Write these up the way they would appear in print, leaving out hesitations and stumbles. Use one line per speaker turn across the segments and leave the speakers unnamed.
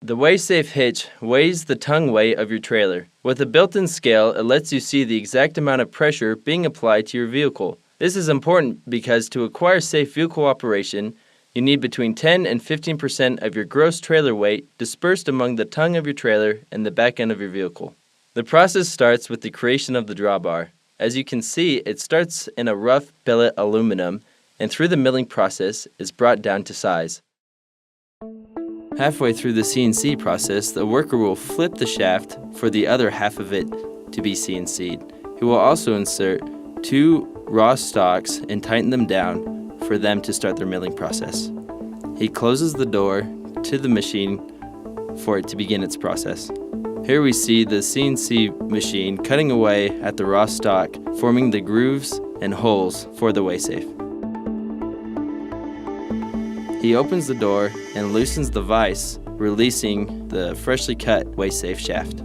The WaySafe hitch weighs the tongue weight of your trailer. With a built-in scale, it lets you see the exact amount of pressure being applied to your vehicle. This is important because to acquire safe vehicle operation, you need between 10 and 15% of your gross trailer weight dispersed among the tongue of your trailer and the back end of your vehicle. The process starts with the creation of the drawbar. As you can see, it starts in a rough billet aluminum and through the milling process is brought down to size. Halfway through the CNC process, the worker will flip the shaft for the other half of it to be CNC'd. He will also insert 2 raw stocks and tighten them down for them to start their milling process. He closes the door to the machine for it to begin its process. Here we see the CNC machine cutting away at the raw stock, forming the grooves and holes for the WaySafe. He opens the door and loosens the vise, releasing the freshly cut WaySafe shaft.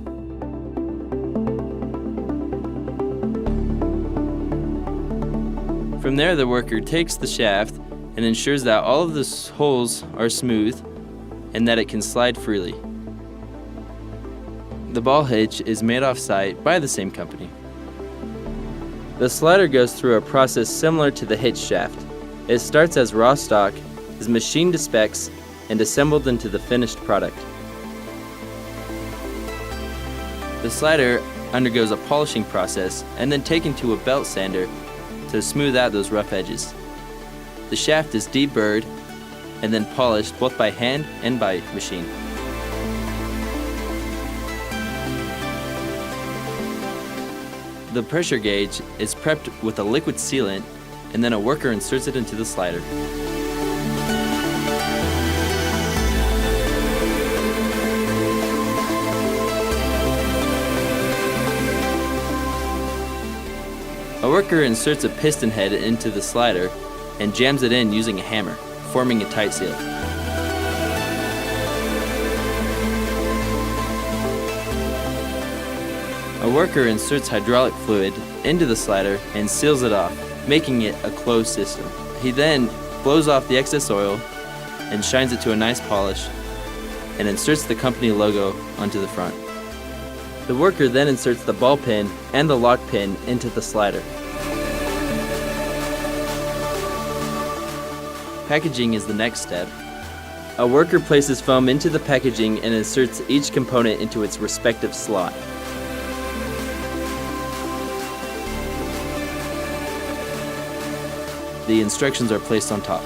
From there, the worker takes the shaft and ensures that all of the holes are smooth and that it can slide freely. The ball hitch is made off-site by the same company. The slider goes through a process similar to the hitch shaft. It starts as raw stock, is machined to specs, and assembled into the finished product. The slider undergoes a polishing process and then taken to a belt sander to smooth out those rough edges. The shaft is deburred and then polished both by hand and by machine. The pressure gauge is prepped with a liquid sealant and then a worker inserts it into the slider. A worker inserts a piston head into the slider and jams it in using a hammer, forming a tight seal. A worker inserts hydraulic fluid into the slider and seals it off, making it a closed system. He then blows off the excess oil and shines it to a nice polish and inserts the company logo onto the front. The worker then inserts the ball pin and the lock pin into the slider. Packaging is the next step. A worker places foam into the packaging and inserts each component into its respective slot. The instructions are placed on top.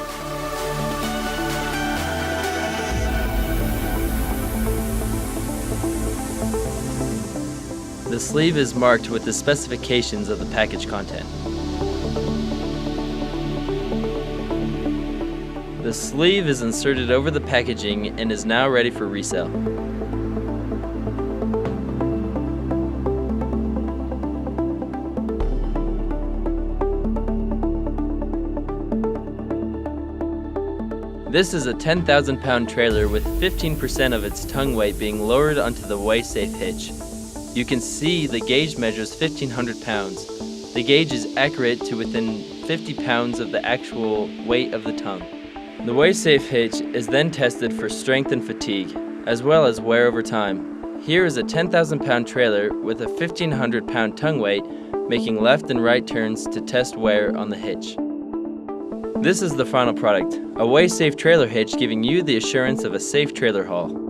The sleeve is marked with the specifications of the package content. The sleeve is inserted over the packaging and is now ready for resale. This is a 10,000-pound trailer with 15% of its tongue weight being lowered onto the WaySafe hitch. You can see the gauge measures 1,500 pounds. The gauge is accurate to within 50 pounds of the actual weight of the tongue. The WaySafe hitch is then tested for strength and fatigue, as well as wear over time. Here is a 10,000-pound trailer with a 1,500-pound tongue weight, making left and right turns to test wear on the hitch. This is the final product, a WaySafe trailer hitch giving you the assurance of a safe trailer haul.